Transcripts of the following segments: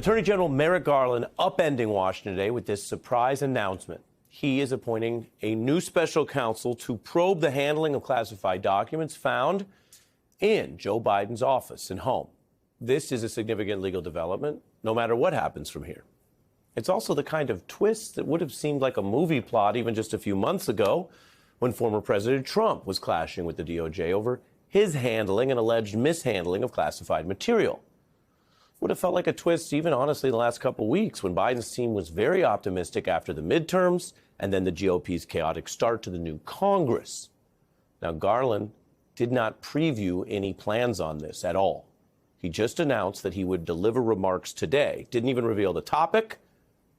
Attorney General Merrick Garland upending Washington today with this surprise announcement. He is appointing a new special counsel to probe the handling of classified documents found in Joe Biden's office and home. This is a significant legal development, no matter what happens from here. It's also the kind of twist that would have seemed like a movie plot even just a few months ago when former President Trump was clashing with the DOJ over his handling and alleged mishandling of classified material. Would have felt like a twist even, honestly, the last couple of weeks when Biden's team was very optimistic after the midterms and then the GOP's chaotic start to the new Congress. Now, Garland did not preview any plans on this at all. He just announced that he would deliver remarks today, didn't even reveal the topic,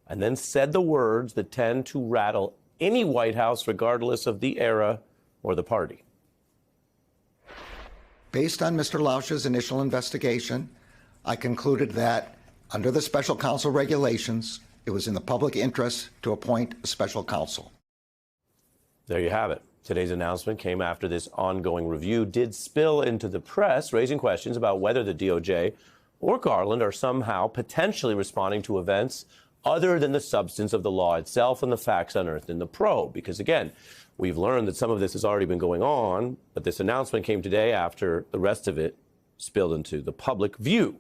and then said the words that tend to rattle any White House, regardless of the era or the party. Based on Mr. Lausch's initial investigation, I concluded that, under the special counsel regulations, it was in the public interest to appoint a special counsel. There you have it. Today's announcement came after this ongoing review did spill into the press, raising questions about whether the DOJ or Garland are somehow potentially responding to events other than the substance of the law itself and the facts unearthed in the probe. Because, again, we've learned that some of this has already been going on, but this announcement came today after the rest of it spilled into the public view.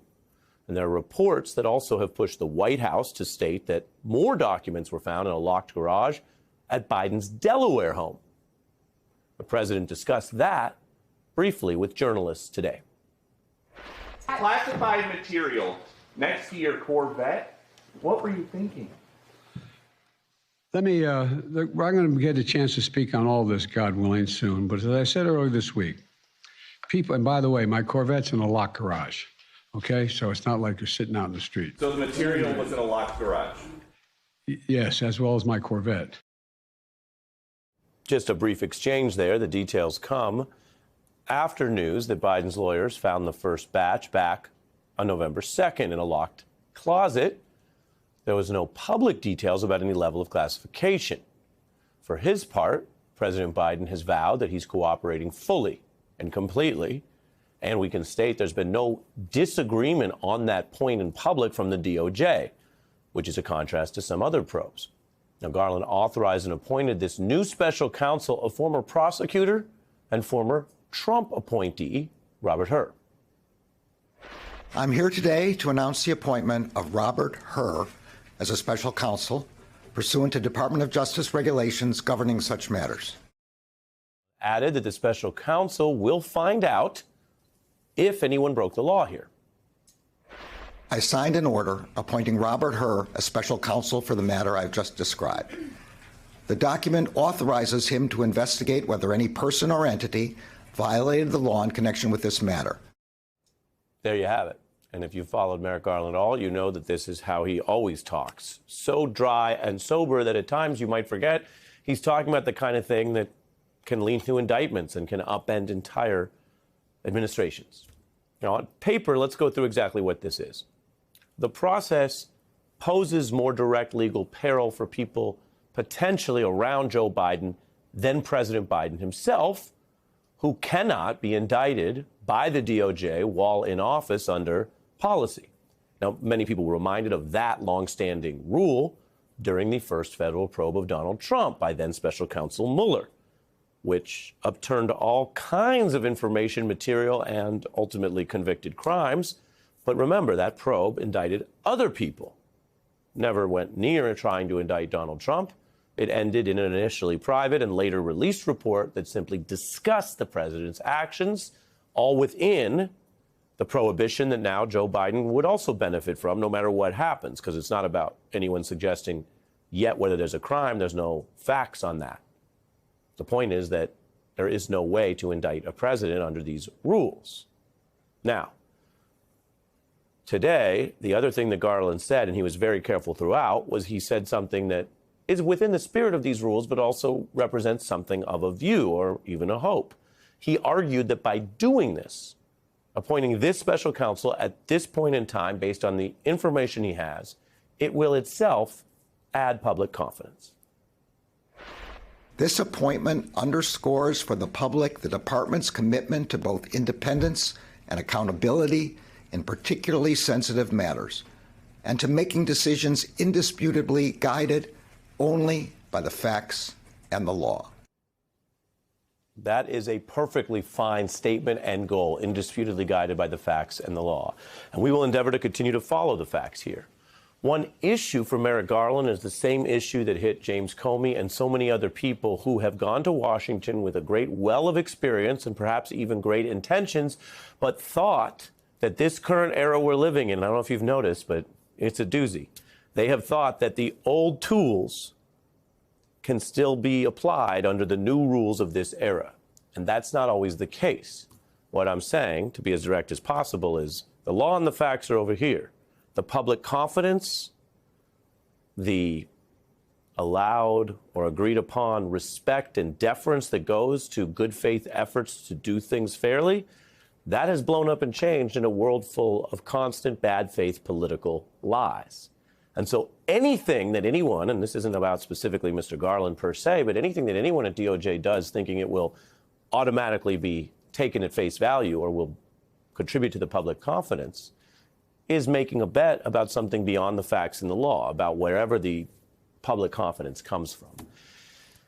And there are reports that also have pushed the White House to state that more documents were found in a locked garage at Biden's Delaware home. The president discussed that briefly with journalists today. Classified material next to your Corvette. What were you thinking? I'm going to get a chance to speak on all this, God willing, soon. But as I said earlier this week, people, and by the way, my Corvette's in a locked garage. Okay, so it's not like you're sitting out in the street. So the material was in a locked garage? Yes, as well as my Corvette. Just a brief exchange there. The details come after news that Biden's lawyers found the first batch back on November 2nd in a locked closet. There was no public details about any level of classification. For his part, President Biden has vowed that he's cooperating fully and completely. And we can state there's been no disagreement on that point in public from the DOJ, which is a contrast to some other probes. Now, Garland authorized and appointed this new special counsel, a former prosecutor and former Trump appointee, Robert Hur. I'm here today to announce the appointment of Robert Hur as a special counsel pursuant to Department of Justice regulations governing such matters. Added that the special counsel will find out if anyone broke the law here. I signed an order appointing Robert Hur as special counsel for the matter I've just described. The document authorizes him to investigate whether any person or entity violated the law in connection with this matter. There you have it. And if you followed Merrick Garland at all, you know that this is how he always talks. So dry and sober that at times you might forget he's talking about the kind of thing that can lead to indictments and can upend entire administrations. Now, on paper, let's go through exactly what this is. The process poses more direct legal peril for people potentially around Joe Biden than President Biden himself, who cannot be indicted by the DOJ while in office under policy. Now, many people were reminded of that longstanding rule during the first federal probe of Donald Trump by then Special Counsel Mueller, which upturned all kinds of information, material, and ultimately convicted crimes. But remember, that probe indicted other people. Never went near trying to indict Donald Trump. It ended in an initially private and later released report that simply discussed the president's actions, all within the prohibition that now Joe Biden would also benefit from no matter what happens, because it's not about anyone suggesting yet whether there's a crime. There's no facts on that. The point is that there is no way to indict a president under these rules. Now, today, the other thing that Garland said, and he was very careful throughout, was he said something that is within the spirit of these rules, but also represents something of a view or even a hope. He argued that by doing this, appointing this special counsel at this point in time, based on the information he has, it will itself add public confidence. This appointment underscores for the public the department's commitment to both independence and accountability in particularly sensitive matters. and to making decisions indisputably guided only by the facts and the law. That is a perfectly fine statement and goal, indisputably guided by the facts and the law. And we will endeavor to continue to follow the facts here. One issue for Merrick Garland is the same issue that hit James Comey and so many other people who have gone to Washington with a great well of experience and perhaps even great intentions, but thought that this current era we're living in, I don't know if you've noticed, but it's a doozy. They have thought that the old tools can still be applied under the new rules of this era. And that's not always the case. What I'm saying, to be as direct as possible, is the law and the facts are over here. The public confidence, the allowed or agreed upon respect and deference that goes to good faith efforts to do things fairly, that has blown up and changed in a world full of constant bad faith political lies. And so anything that anyone, and this isn't about specifically Mr. Garland per se, but anything that anyone at DOJ does thinking it will automatically be taken at face value or will contribute to the public confidence is making a bet about something beyond the facts and the law, about wherever the public confidence comes from.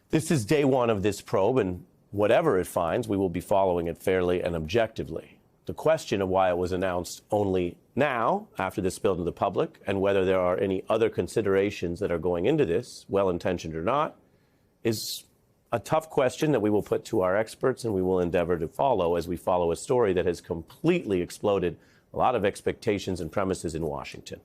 This is day one of this probe, and whatever it finds, we will be following it fairly and objectively. The question of why it was announced only now, after this spill to the public, and whether there are any other considerations that are going into this, well-intentioned or not, is a tough question that we will put to our experts and we will endeavor to follow as we follow a story that has completely exploded a lot of expectations and premises in Washington.